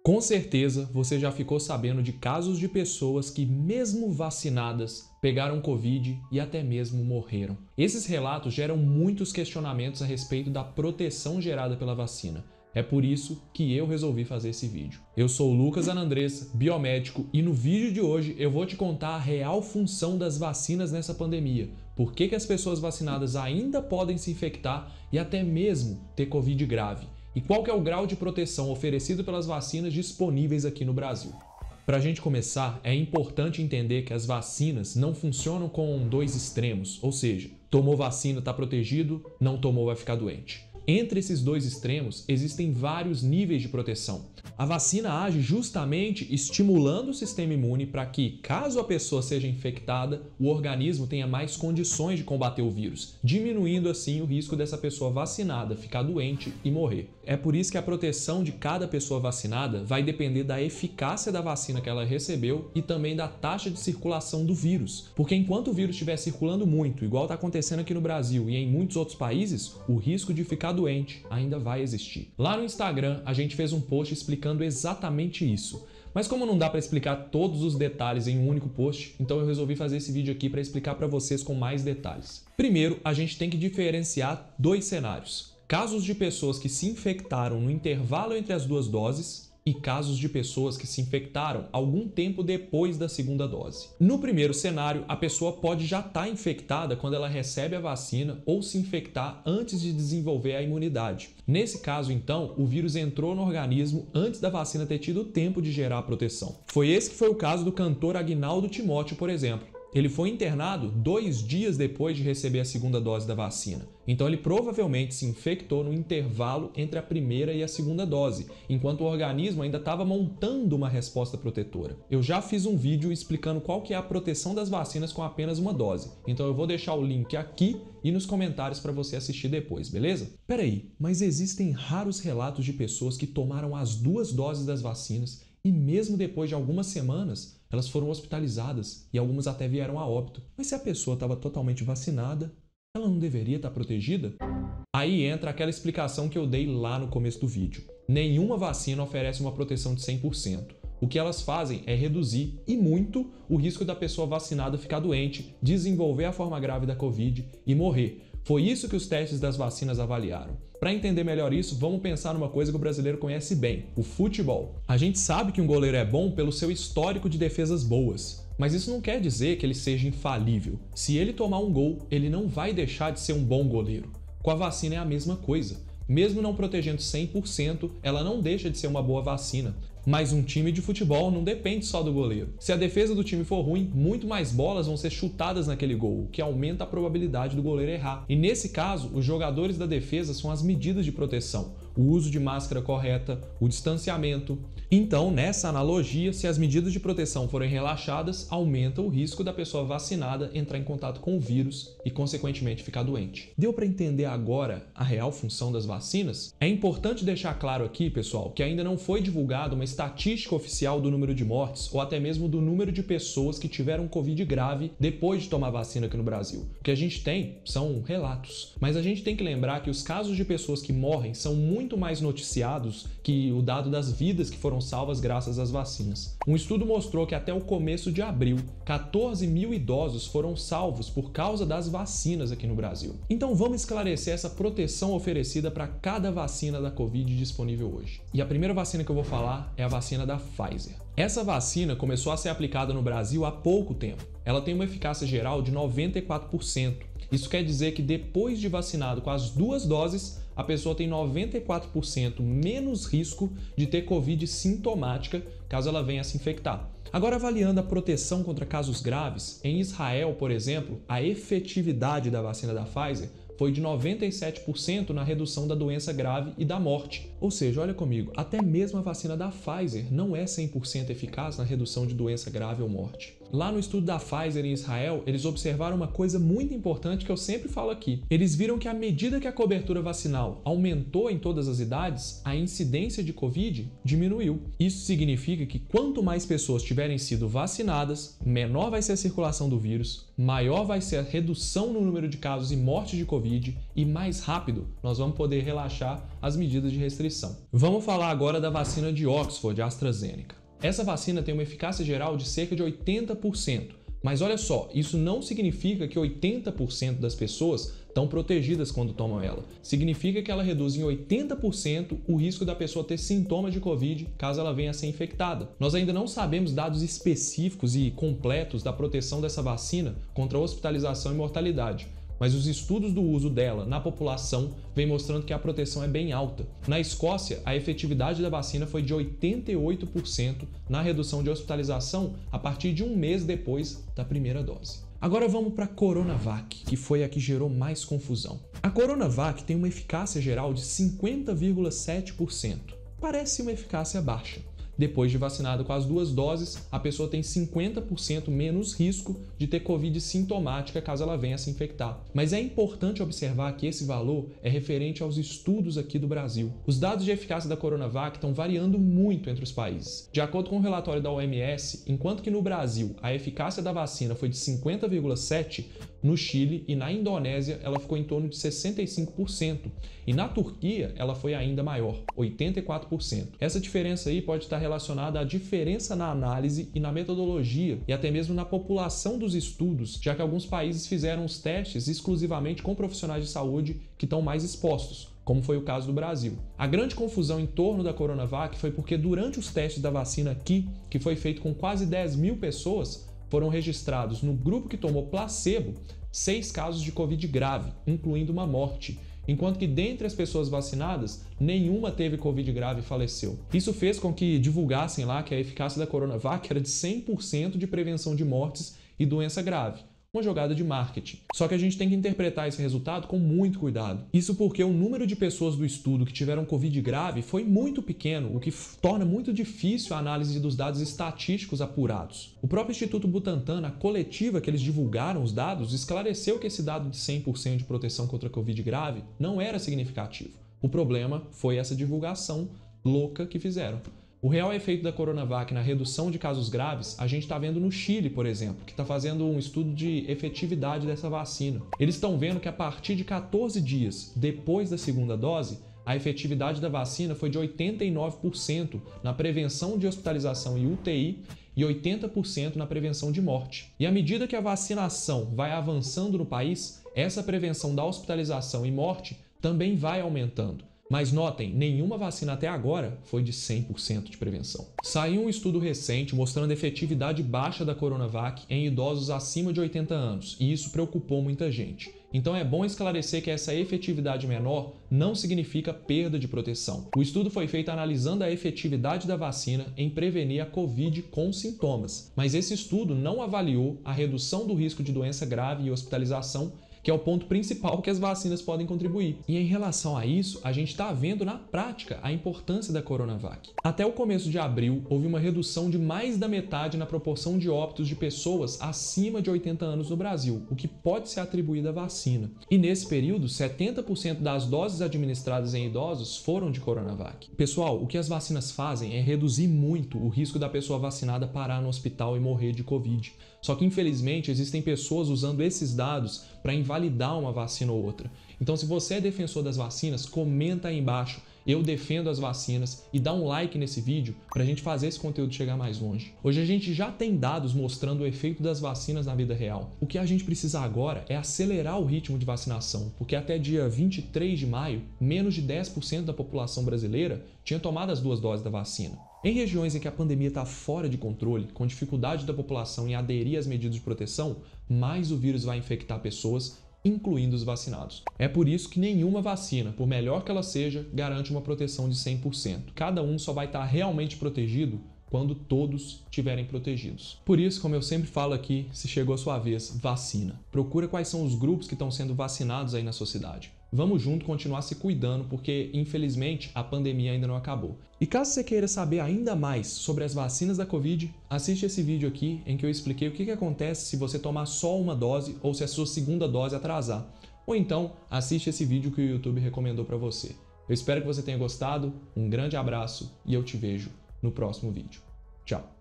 Com certeza você já ficou sabendo de casos de pessoas que, mesmo vacinadas, pegaram Covid e até mesmo morreram. Esses relatos geram muitos questionamentos a respeito da proteção gerada pela vacina. É por isso que eu resolvi fazer esse vídeo. Eu sou o Lucas Anandressa, biomédico, e no vídeo de hoje eu vou te contar a real função das vacinas nessa pandemia, por que as pessoas vacinadas ainda podem se infectar e até mesmo ter Covid grave, e qual que é o grau de proteção oferecido pelas vacinas disponíveis aqui no Brasil. Para a gente começar, é importante entender que as vacinas não funcionam com dois extremos, ou seja, tomou vacina está protegido, não tomou vai ficar doente. Entre esses dois extremos, existem vários níveis de proteção. A vacina age justamente estimulando o sistema imune para que, caso a pessoa seja infectada, o organismo tenha mais condições de combater o vírus, diminuindo assim o risco dessa pessoa vacinada ficar doente e morrer. É por isso que a proteção de cada pessoa vacinada vai depender da eficácia da vacina que ela recebeu e também da taxa de circulação do vírus. Porque enquanto o vírus estiver circulando muito, igual está acontecendo aqui no Brasil e em muitos outros países, o risco de ficar doente ainda vai existir. Lá no Instagram, a gente fez um post explicando exatamente isso. Mas como não dá para explicar todos os detalhes em um único post, então eu resolvi fazer esse vídeo aqui para explicar para vocês com mais detalhes. Primeiro, a gente tem que diferenciar dois cenários. Casos de pessoas que se infectaram no intervalo entre as duas doses e casos de pessoas que se infectaram algum tempo depois da segunda dose. No primeiro cenário, a pessoa pode já estar infectada quando ela recebe a vacina ou se infectar antes de desenvolver a imunidade. Nesse caso, então, o vírus entrou no organismo antes da vacina ter tido tempo de gerar a proteção. Foi esse que foi o caso do cantor Agnaldo Timóteo, por exemplo. Ele foi internado 2 dias depois de receber a segunda dose da vacina. Então ele provavelmente se infectou no intervalo entre a primeira e a segunda dose, enquanto o organismo ainda estava montando uma resposta protetora. Eu já fiz um vídeo explicando qual que é a proteção das vacinas com apenas uma dose. Então eu vou deixar o link aqui e nos comentários para você assistir depois, beleza? Peraí, mas existem raros relatos de pessoas que tomaram as 2 doses das vacinas e mesmo depois de algumas semanas, elas foram hospitalizadas e algumas até vieram a óbito. Mas se a pessoa estava totalmente vacinada, ela não deveria estar protegida? Aí entra aquela explicação que eu dei lá no começo do vídeo. Nenhuma vacina oferece uma proteção de 100%. O que elas fazem é reduzir, e muito, o risco da pessoa vacinada ficar doente, desenvolver a forma grave da Covid e morrer. Foi isso que os testes das vacinas avaliaram. Para entender melhor isso, vamos pensar numa coisa que o brasileiro conhece bem, o futebol. A gente sabe que um goleiro é bom pelo seu histórico de defesas boas, mas isso não quer dizer que ele seja infalível. Se ele tomar um gol, ele não vai deixar de ser um bom goleiro. Com a vacina é a mesma coisa. Mesmo não protegendo 100%, ela não deixa de ser uma boa vacina. Mas um time de futebol não depende só do goleiro. Se a defesa do time for ruim, muito mais bolas vão ser chutadas naquele gol, o que aumenta a probabilidade do goleiro errar. E nesse caso, os jogadores da defesa são as medidas de proteção, o uso de máscara correta, o distanciamento. Então, nessa analogia, se as medidas de proteção forem relaxadas, aumenta o risco da pessoa vacinada entrar em contato com o vírus e, consequentemente, ficar doente. Deu para entender agora a real função das vacinas? É importante deixar claro aqui, pessoal, que ainda não foi divulgada uma estatística oficial do número de mortes ou até mesmo do número de pessoas que tiveram Covid grave depois de tomar vacina aqui no Brasil. O que a gente tem são relatos, mas a gente tem que lembrar que os casos de pessoas que morrem são muito mais noticiados que o dado das vidas que foram salvas graças às vacinas. Um estudo mostrou que até o começo de abril, 14 mil idosos foram salvos por causa das vacinas aqui no Brasil. Então vamos esclarecer essa proteção oferecida para cada vacina da Covid disponível hoje. E a primeira vacina que eu vou falar é a vacina da Pfizer. Essa vacina começou a ser aplicada no Brasil há pouco tempo. Ela tem uma eficácia geral de 94%. Isso quer dizer que depois de vacinado com as 2 doses, a pessoa tem 94% menos risco de ter Covid sintomática caso ela venha a se infectar. Agora, avaliando a proteção contra casos graves, em Israel, por exemplo, a efetividade da vacina da Pfizer foi de 97% na redução da doença grave e da morte. Ou seja, olha comigo, até mesmo a vacina da Pfizer não é 100% eficaz na redução de doença grave ou morte. Lá no estudo da Pfizer em Israel, eles observaram uma coisa muito importante que eu sempre falo aqui. Eles viram que à medida que a cobertura vacinal aumentou em todas as idades, a incidência de Covid diminuiu. Isso significa que quanto mais pessoas tiverem sido vacinadas, menor vai ser a circulação do vírus, maior vai ser a redução no número de casos e mortes de Covid e mais rápido nós vamos poder relaxar as medidas de restrição. Vamos falar agora da vacina de Oxford, AstraZeneca. Essa vacina tem uma eficácia geral de cerca de 80%, mas olha só, isso não significa que 80% das pessoas estão protegidas quando tomam ela. Significa que ela reduz em 80% o risco da pessoa ter sintomas de Covid caso ela venha a ser infectada. Nós ainda não sabemos dados específicos e completos da proteção dessa vacina contra a hospitalização e mortalidade, mas os estudos do uso dela na população vêm mostrando que a proteção é bem alta. Na Escócia, a efetividade da vacina foi de 88% na redução de hospitalização a partir de um mês depois da primeira dose. Agora vamos para a Coronavac, que foi a que gerou mais confusão. A Coronavac tem uma eficácia geral de 50,7%. Parece uma eficácia baixa. Depois de vacinado com as 2 doses, a pessoa tem 50% menos risco de ter Covid sintomática caso ela venha a se infectar. Mas é importante observar que esse valor é referente aos estudos aqui do Brasil. Os dados de eficácia da Coronavac estão variando muito entre os países. De acordo com o relatório da OMS, enquanto que no Brasil a eficácia da vacina foi de 50,7%, no Chile e na Indonésia ela ficou em torno de 65%. E na Turquia ela foi ainda maior, 84%. Essa diferença aí pode estar relacionada à diferença na análise e na metodologia e até mesmo na população dos estudos, já que alguns países fizeram os testes exclusivamente com profissionais de saúde que estão mais expostos, como foi o caso do Brasil. A grande confusão em torno da Coronavac foi porque durante os testes da vacina aqui, que foi feito com quase 10 mil pessoas, foram registrados no grupo que tomou placebo 6 casos de Covid grave, incluindo uma morte, enquanto que dentre as pessoas vacinadas, nenhuma teve Covid grave e faleceu. Isso fez com que divulgassem lá que a eficácia da Coronavac era de 100% de prevenção de mortes e doença grave. Uma jogada de marketing. Só que a gente tem que interpretar esse resultado com muito cuidado. Isso porque o número de pessoas do estudo que tiveram Covid grave foi muito pequeno, o que torna muito difícil a análise dos dados estatísticos apurados. O próprio Instituto Butantan, na coletiva que eles divulgaram os dados, esclareceu que esse dado de 100% de proteção contra Covid grave não era significativo. O problema foi essa divulgação louca que fizeram. O real efeito da Coronavac na redução de casos graves, a gente está vendo no Chile, por exemplo, que está fazendo um estudo de efetividade dessa vacina. Eles estão vendo que a partir de 14 dias depois da segunda dose, a efetividade da vacina foi de 89% na prevenção de hospitalização e UTI e 80% na prevenção de morte. E à medida que a vacinação vai avançando no país, essa prevenção da hospitalização e morte também vai aumentando. Mas notem, nenhuma vacina até agora foi de 100% de prevenção. Saiu um estudo recente mostrando a efetividade baixa da Coronavac em idosos acima de 80 anos, e isso preocupou muita gente. Então é bom esclarecer que essa efetividade menor não significa perda de proteção. O estudo foi feito analisando a efetividade da vacina em prevenir a Covid com sintomas, mas esse estudo não avaliou a redução do risco de doença grave e hospitalização, que é o ponto principal que as vacinas podem contribuir. E em relação a isso, a gente está vendo na prática a importância da Coronavac. Até o começo de abril, houve uma redução de mais da metade na proporção de óbitos de pessoas acima de 80 anos no Brasil, o que pode ser atribuído à vacina. E nesse período, 70% das doses administradas em idosos foram de Coronavac. Pessoal, o que as vacinas fazem é reduzir muito o risco da pessoa vacinada parar no hospital e morrer de Covid. Só que, infelizmente, existem pessoas usando esses dados para invalidar uma vacina ou outra. Então, se você é defensor das vacinas, comenta aí embaixo, eu defendo as vacinas, e dá um like nesse vídeo para a gente fazer esse conteúdo chegar mais longe. Hoje a gente já tem dados mostrando o efeito das vacinas na vida real. O que a gente precisa agora é acelerar o ritmo de vacinação, porque até dia 23 de maio, menos de 10% da população brasileira tinha tomado as 2 doses da vacina. Em regiões em que a pandemia está fora de controle, com dificuldade da população em aderir às medidas de proteção, mais o vírus vai infectar pessoas, incluindo os vacinados. É por isso que nenhuma vacina, por melhor que ela seja, garante uma proteção de 100%. Cada um só vai estar realmente protegido quando todos estiverem protegidos. Por isso, como eu sempre falo aqui, se chegou a sua vez, vacina. Procura quais são os grupos que estão sendo vacinados aí na sua cidade. Vamos junto continuar se cuidando, porque infelizmente a pandemia ainda não acabou. E caso você queira saber ainda mais sobre as vacinas da Covid, assiste esse vídeo aqui em que eu expliquei o que acontece se você tomar só uma dose ou se a sua segunda dose atrasar. Ou então, assiste esse vídeo que o YouTube recomendou para você. Eu espero que você tenha gostado, um grande abraço e eu te vejo no próximo vídeo. Tchau!